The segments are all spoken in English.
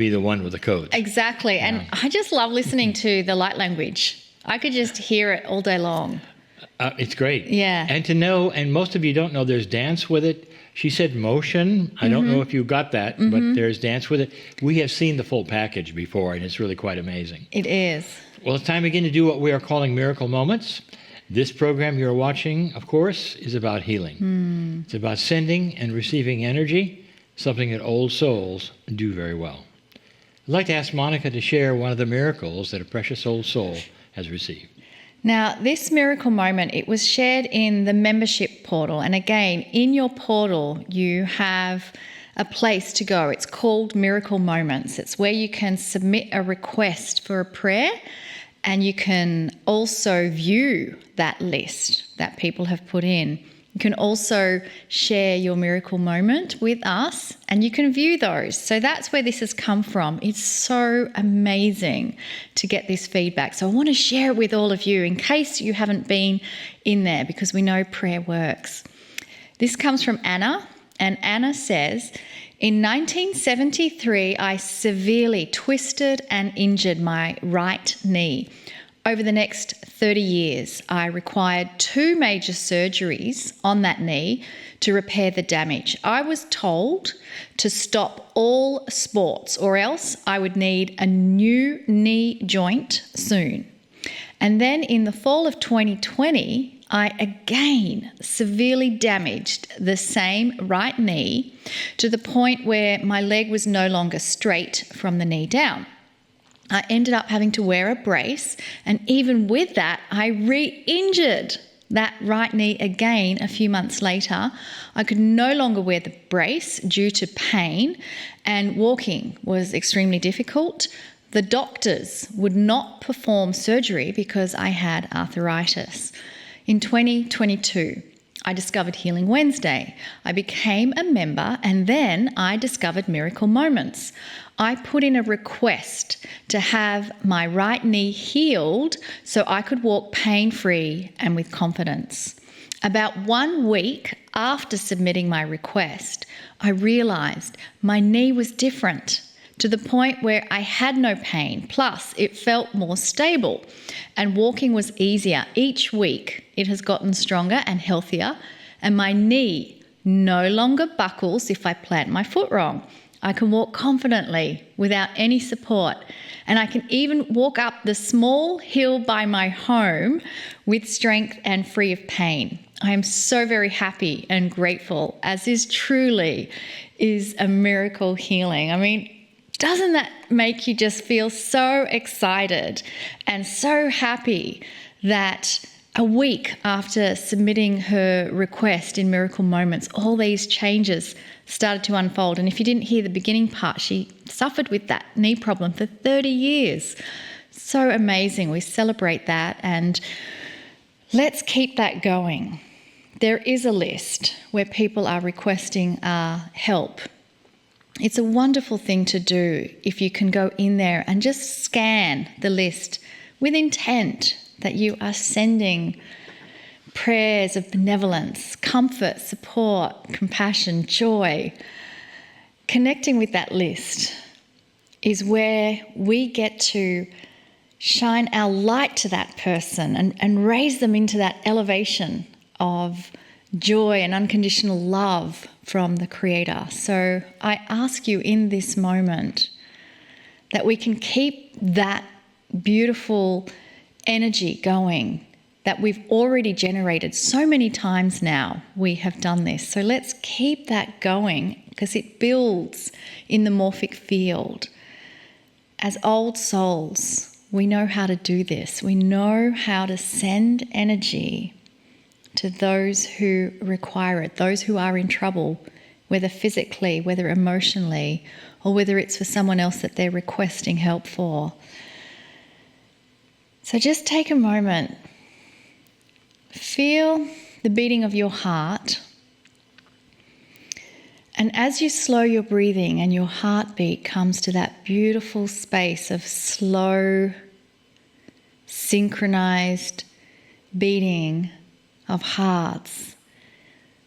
be the one with the codes. Exactly. Yeah. And I just love listening to the light language. I could just hear it all day long. It's great. Yeah. And to know, and most of you don't know, there's dance with it. She said motion. I don't know if you got that, but there's dance with it. We have seen the full package before, and it's really quite amazing. It is. Well, it's time again to do what we are calling Miracle Moments. This program you're watching, of course, is about healing. It's about sending and receiving energy, something that old souls do very well. I'd like to ask Monica to share one of the miracles that a precious old soul has received. Now, this miracle moment, it was shared in the membership portal. And again, in your portal, you have a place to go. It's called Miracle Moments. It's where you can submit a request for a prayer, and you can also view that list that people have put in. You can also share your miracle moment with us, and you can view those. So that's where this has come from. It's so amazing to get this feedback. So I want to share it with all of you in case you haven't been in there, because we know prayer works. This comes from Anna, and Anna says, in 1973, I severely twisted and injured my right knee. Over the next 30 years, I required 2 major surgeries on that knee to repair the damage. I was told to stop all sports, or else I would need a new knee joint soon. And then in the fall of 2020, I again severely damaged the same right knee to the point where my leg was no longer straight from the knee down. I ended up having to wear a brace, and even with that, I re-injured that right knee again a few months later. I could no longer wear the brace due to pain, and walking was extremely difficult. The doctors would not perform surgery because I had arthritis. In 2022, I discovered Healing Wednesday. I became a member, and then I discovered Miracle Moments. I put in a request to have my right knee healed so I could walk pain-free and with confidence. About 1 week after submitting my request, I realized my knee was different, to the point where I had no pain, plus it felt more stable, and walking was easier. Each week it has gotten stronger and healthier, and my knee no longer buckles if I plant my foot wrong. I can walk confidently without any support, and I can even walk up the small hill by my home with strength and free of pain. I am so very happy and grateful, as this truly is a miracle healing. I mean, doesn't that make you just feel so excited and so happy that a week after submitting her request in Miracle Moments, all these changes started to unfold? And if you didn't hear the beginning part, she suffered with that knee problem for 30 years. So amazing. We celebrate that, and let's keep that going. There is a list where people are requesting help. It's a wonderful thing to do if you can go in there and just scan the list with intent that you are sending prayers of benevolence, comfort, support, compassion, joy. Connecting with that list is where we get to shine our light to that person and raise them into that elevation of joy and unconditional love from the Creator. So I ask you in this moment that we can keep that beautiful energy going that we've already generated so many times now. We have done this. So let's keep that going, because it builds in the morphic field. As old souls, we know how to do this. We know how to send energy to those who require it, those who are in trouble, whether physically, whether emotionally, or whether it's for someone else that they're requesting help for. So just take a moment, feel the beating of your heart, and as you slow your breathing and your heartbeat comes to that beautiful space of slow, synchronized beating of hearts,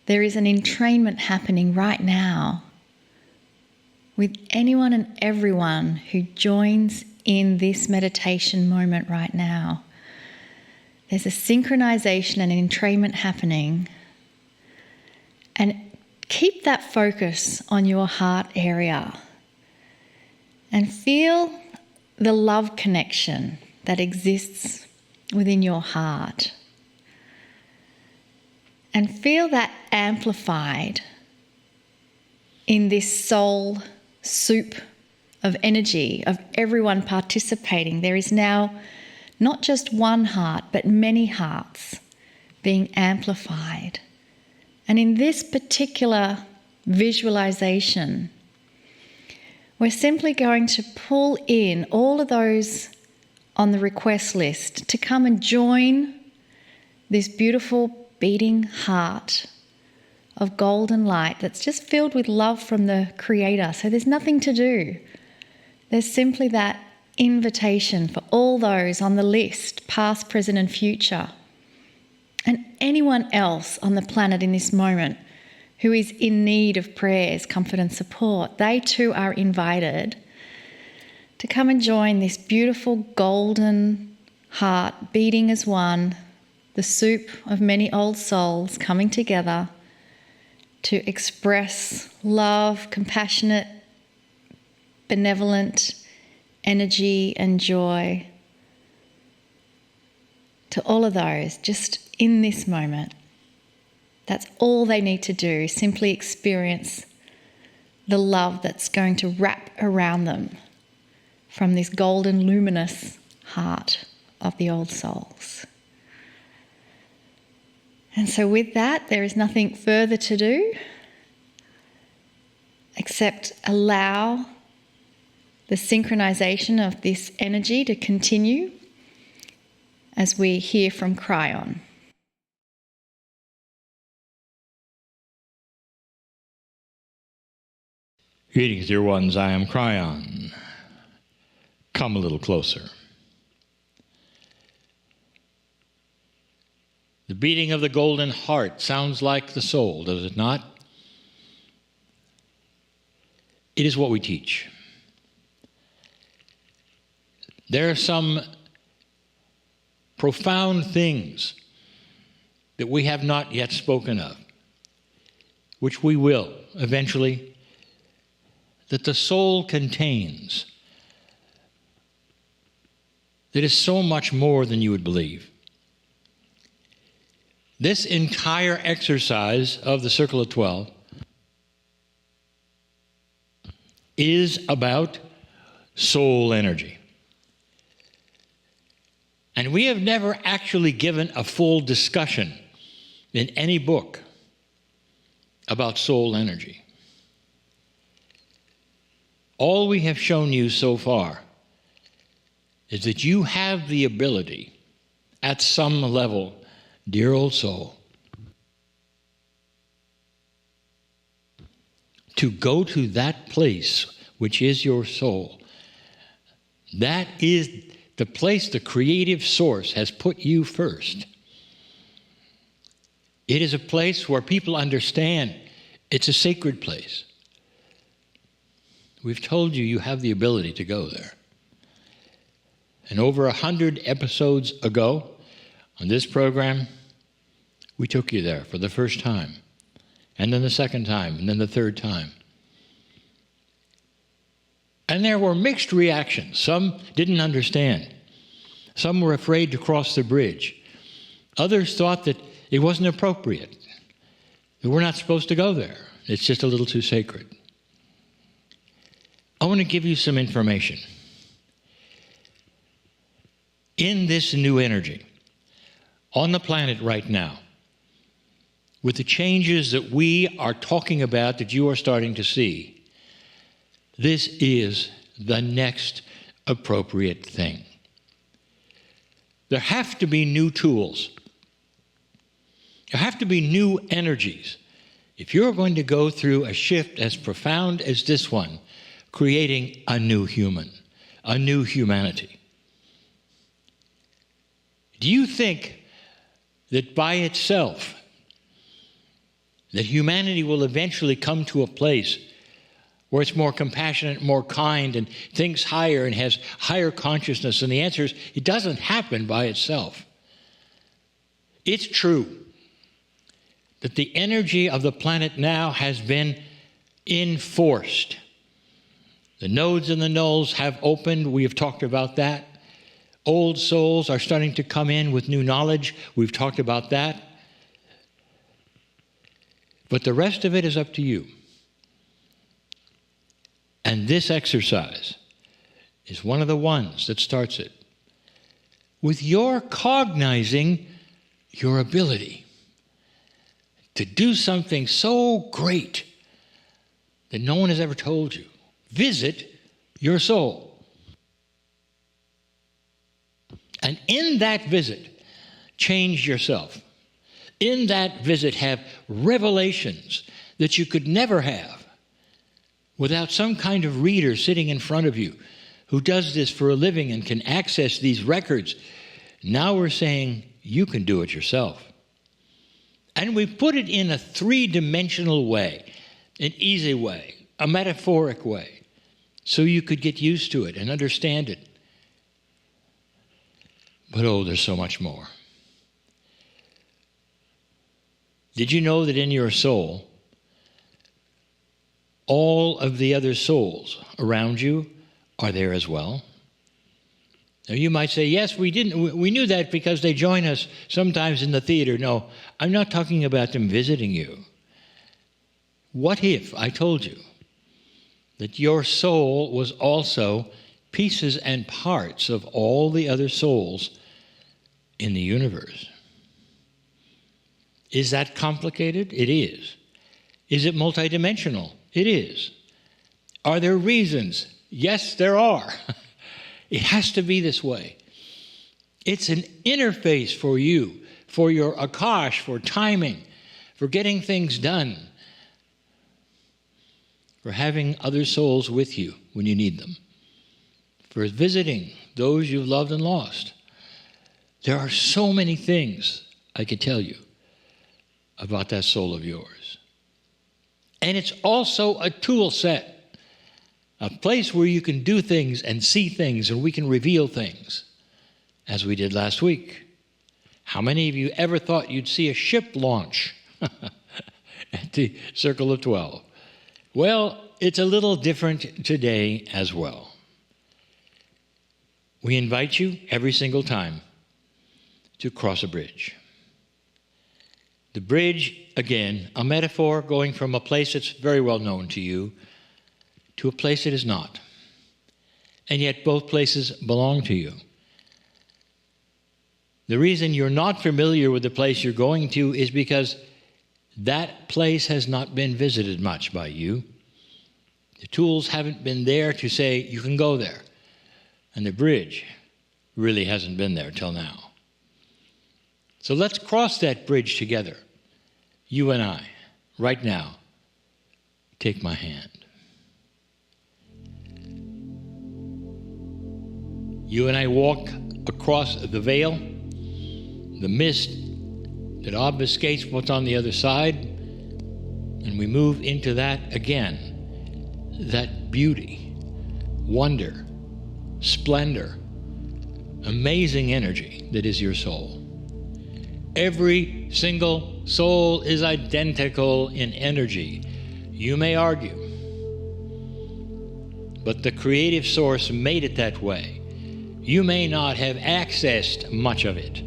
there is an entrainment happening right now with anyone and everyone who joins in this meditation moment right now. There's a synchronization and entrainment happening. And keep that focus on your heart area and feel the love connection that exists within your heart. And feel that amplified in this soul soup of energy of everyone participating. There is now not just one heart, but many hearts being amplified. And in this particular visualization, we're simply going to pull in all of those on the request list to come and join this beautiful beating heart of golden light that's just filled with love from the Creator. So there's nothing to do. There's simply that invitation for all those on the list, past, present, and future, and anyone else on the planet in this moment who is in need of prayers, comfort, and support. They too are invited to come and join this beautiful golden heart beating as one, the soup of many old souls coming together to express love, compassionate, benevolent energy and joy to all of those just in this moment. That's all they need to do, simply experience the love that's going to wrap around them from this golden luminous heart of the old souls. And so with that, there is nothing further to do except allow the synchronization of this energy to continue as we hear from Kryon. Greetings, dear ones. I am Kryon. Come a little closer. The beating of the golden heart sounds like the soul, does it not? It is what we teach. There are some profound things that we have not yet spoken of, which we will eventually, that the soul contains, that is so much more than you would believe. This entire exercise of the Circle of 12 is about soul energy. And we have never actually given a full discussion in any book about soul energy. All we have shown you so far is that you have the ability, at some level, dear old soul, to go to that place which is your soul. That is the place the creative source has put you first. It is a place where people understand it's a sacred place. We've told you you have the ability to go there. And over 100 episodes ago on this program, we took you there for the first time, and then the second time, and then the third time. And there were mixed reactions. Some didn't understand. Some were afraid to cross the bridge. Others thought that it wasn't appropriate, that we're not supposed to go there. It's just a little too sacred. I want to give you some information. In this new energy, on the planet right now, with the changes that we are talking about, that you are starting to see, this is the next appropriate thing. There have to be new tools. There have to be new energies. If you're going to go through a shift as profound as this one, creating a new human, a new humanity. Do you think that by itself, that humanity will eventually come to a place where it's more compassionate, more kind, and thinks higher and has higher consciousness? And the answer is, it doesn't happen by itself. It's true that the energy of the planet now has been enforced. The nodes and the nulls have opened. We have talked about that. Old souls are starting to come in with new knowledge. We've talked about that. But the rest of it is up to you. And this exercise is one of the ones that starts it with your cognizing your ability to do something so great that no one has ever told you. Visit your soul. And in that visit, change yourself. In that visit, have revelations that you could never have without some kind of reader sitting in front of you who does this for a living and can access these records. Now we're saying you can do it yourself. And we put it in a three-dimensional way, an easy way, a metaphoric way, so you could get used to it and understand it. But oh, there's so much more. Did you know that in your soul, all of the other souls around you are there as well? Now you might say, yes, we knew that because they join us sometimes in the theater. No, I'm not talking about them visiting you. What if I told you that your soul was also pieces and parts of all the other souls in the universe? Is that complicated? It is. Is it multidimensional? It is. Are there reasons? Yes, there are. It has to be this way. It's an interface for you, for your akash, for timing, for getting things done, for having other souls with you when you need them, for visiting those you've loved and lost. There are so many things I could tell you about that soul of yours. And it's also a tool set. A place where you can do things and see things, and we can reveal things, as we did last week. How many of you ever thought you'd see a ship launch at the Circle of 12? Well, it's a little different today as well. We invite you every single time to cross a bridge. The bridge, again, a metaphor going from a place that's very well known to you to a place that is not. And yet both places belong to you. The reason you're not familiar with the place you're going to is because that place has not been visited much by you. The tools haven't been there to say you can go there. And the bridge really hasn't been there till now. So let's cross that bridge together. You and I, right now. Take my hand. You and I walk across the veil, the mist that obfuscates what's on the other side, and we move into that again, that beauty, wonder, splendor, amazing energy that is your soul. Every single soul is identical in energy. You may argue, but the creative source made it that way. You may not have accessed much of it,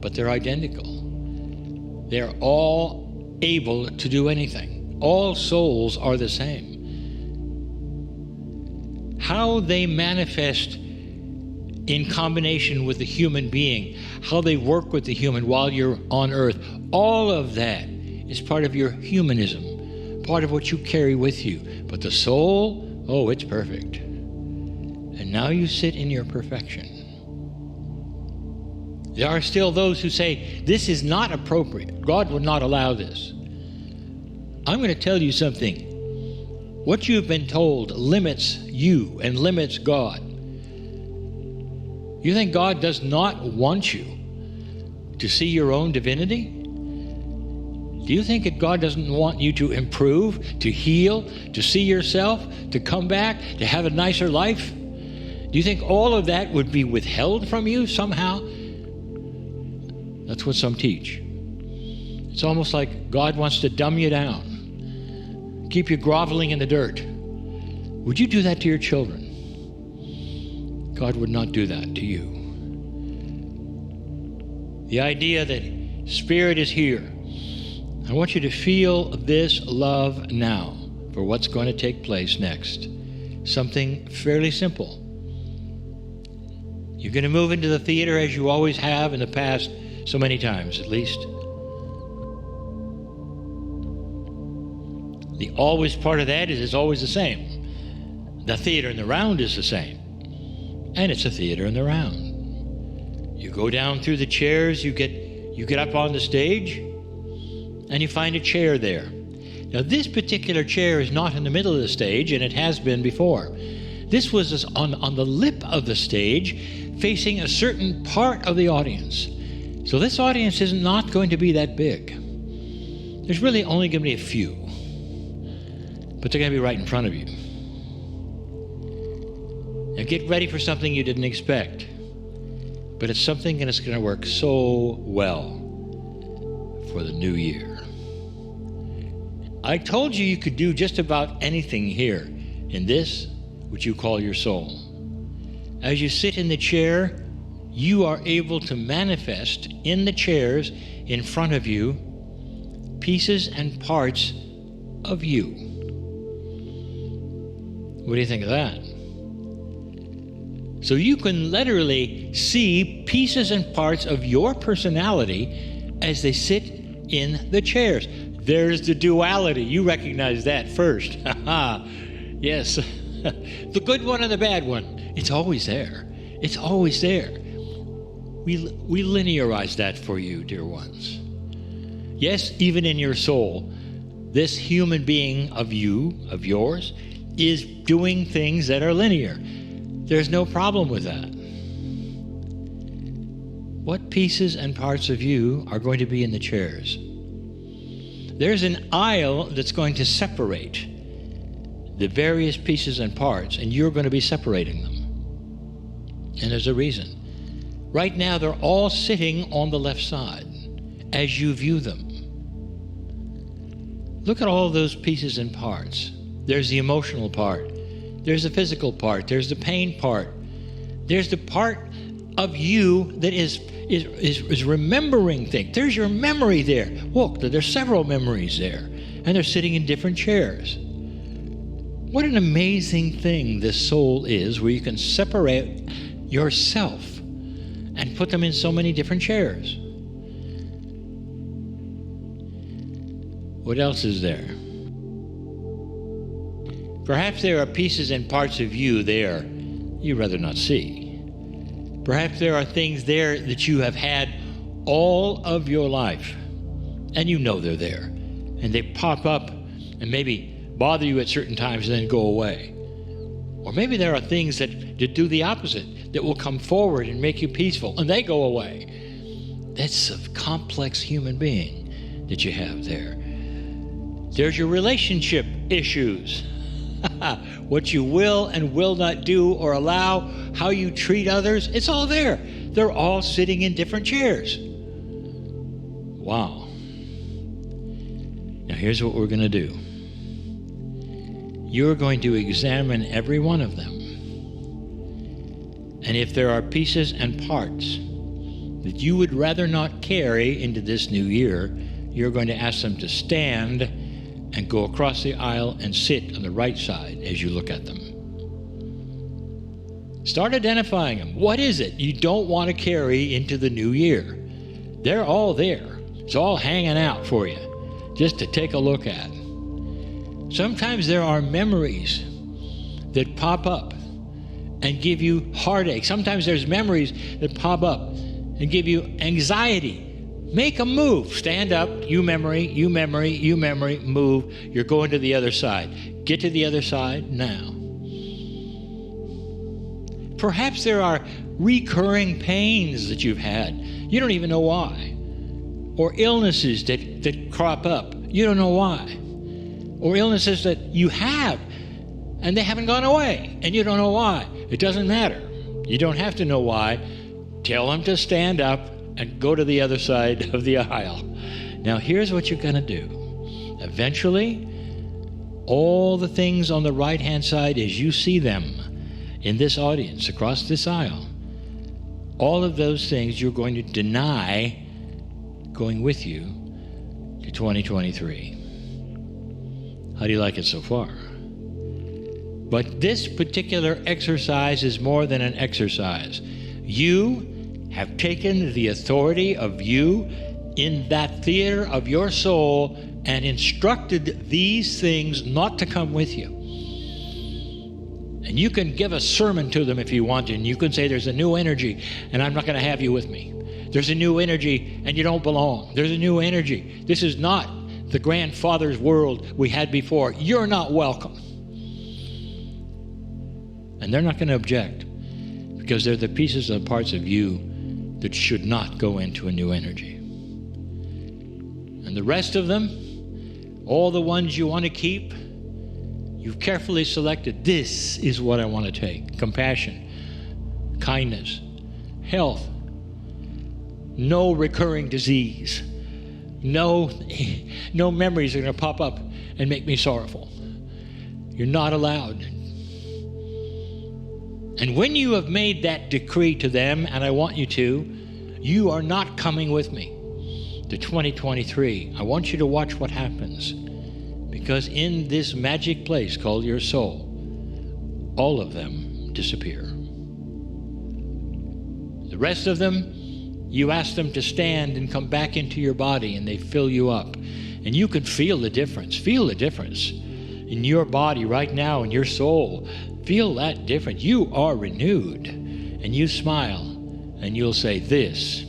but they're identical. They're all able to do anything. All souls are the same. How they manifest in combination with the human being, how they work with the human while you're on earth, all of that is part of your humanism, part of what you carry with you. But the soul, oh, it's perfect. And now you sit in your perfection. There are still those who say, this is not appropriate. God would not allow this. I'm going to tell you something. What you've been told limits you and limits God. You think God does not want you to see your own divinity? Do you think that God doesn't want you to improve, to heal, to see yourself, to come back, to have a nicer life? Do you think all of that would be withheld from you somehow? That's what some teach. It's almost like God wants to dumb you down, keep you groveling in the dirt. Would you do that to your children? God would not do that to you. The idea that Spirit is here. I want you to feel this love now for what's going to take place next. Something fairly simple. You're going to move into the theater as you always have in the past, so many times at least. The always part of that is it's always the same. The theater in the round is the same. And it's a theater in the round. You go down through the chairs, you get up on the stage, and you find a chair there. Now, this particular chair is not in the middle of the stage, and it has been before. This was on the lip of the stage, facing a certain part of the audience. So this audience is not going to be that big. There's really only going to be a few, but they're going to be right in front of you. Now, get ready for something you didn't expect, but it's something and it's going to work so well for the new year. I told you could do just about anything here in this, which you call your soul. As you sit in the chair, you are able to manifest in the chairs in front of you pieces and parts of you. What do you think of that? So you can literally see pieces and parts of your personality as they sit in the chairs. There's the duality. You recognize that first. Yes. The good one and the bad one. It's always there. It's always there. We linearize that for you, dear ones. Yes, even in your soul, this human being of you, of yours, is doing things that are linear. There's no problem with that. What pieces and parts of you are going to be in the chairs? There's an aisle that's going to separate the various pieces and parts, and you're going to be separating them. And there's a reason. Right now, they're all sitting on the left side as you view them. Look at all those pieces and parts. There's the emotional part. There's the physical part. There's the pain part. There's the part of you that is remembering things. There's your memory there. Look, there's several memories there, and they're sitting in different chairs. What an amazing thing this soul is, where you can separate yourself and put them in so many different chairs. What else is there? Perhaps there are pieces and parts of you there you'd rather not see. Perhaps there are things there that you have had all of your life, and you know they're there, and they pop up and maybe bother you at certain times and then go away. Or maybe there are things that do the opposite, that will come forward and make you peaceful, and they go away. That's a complex human being that you have there. There's your relationship issues. What you will and will not do or allow, how you treat others, it's all there. They're all sitting in different chairs. Wow. Now here's what we're going to do. You're going to examine every one of them. And if there are pieces and parts that you would rather not carry into this new year, you're going to ask them to stand and go across the aisle and sit on the right side as you look at them. Start identifying them. What is it you don't want to carry into the new year? They're all there. It's all hanging out for you just to take a look at. Sometimes there are memories that pop up and give you heartache. Sometimes there's memories that pop up and give you anxiety. Make a move. Stand up. You memory, move. You're going to the other side. Get to the other side now. Perhaps there are recurring pains that you've had. You don't even know why. or illnesses that crop up. You don't know why. Or illnesses that you have and they haven't gone away and you don't know why. It doesn't matter. You don't have to know why. Tell them to stand up and go to the other side of the aisle. Now here's what you're going to do. Eventually, all the things on the right-hand side as you see them in this audience across this aisle, all of those things you're going to deny going with you to 2023. How do you like it so far? But this particular exercise is more than an exercise. You have taken the authority of you in that theater of your soul and instructed these things not to come with you. And you can give a sermon to them if you want to, and you can say there's a new energy and I'm not going to have you with me. There's a new energy and you don't belong. There's a new energy. This is not the grandfather's world we had before. You're not welcome. And they're not going to object because they're the pieces and parts of you that should not go into a new energy. And the rest of them, all the ones you want to keep, you've carefully selected. This is what I want to take. Compassion, kindness, health, no recurring disease, no memories are going to pop up and make me sorrowful. You're not allowed. And when you have made that decree to them, and I want you to, you are not coming with me to 2023. I want you to watch what happens. Because in this magic place called your soul, all of them disappear. The rest of them, you ask them to stand and come back into your body and they fill you up. And you can feel the difference. Feel the difference in your body right now, in your soul. Feel that difference. You are renewed. And you smile and you'll say, this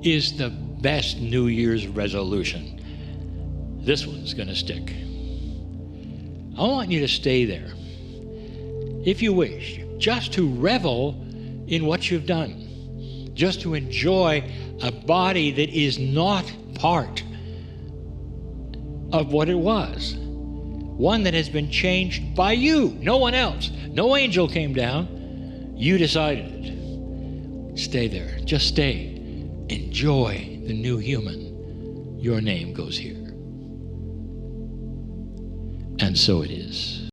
is the best New Year's resolution. This one's going to stick. I want you to stay there, if you wish, just to revel in what you've done, just to enjoy a body that is not part of what it was, one that has been changed by you, no one else. No angel came down. You decided it. Stay there. Just stay. Enjoy the new human. Your name goes here. And so it is.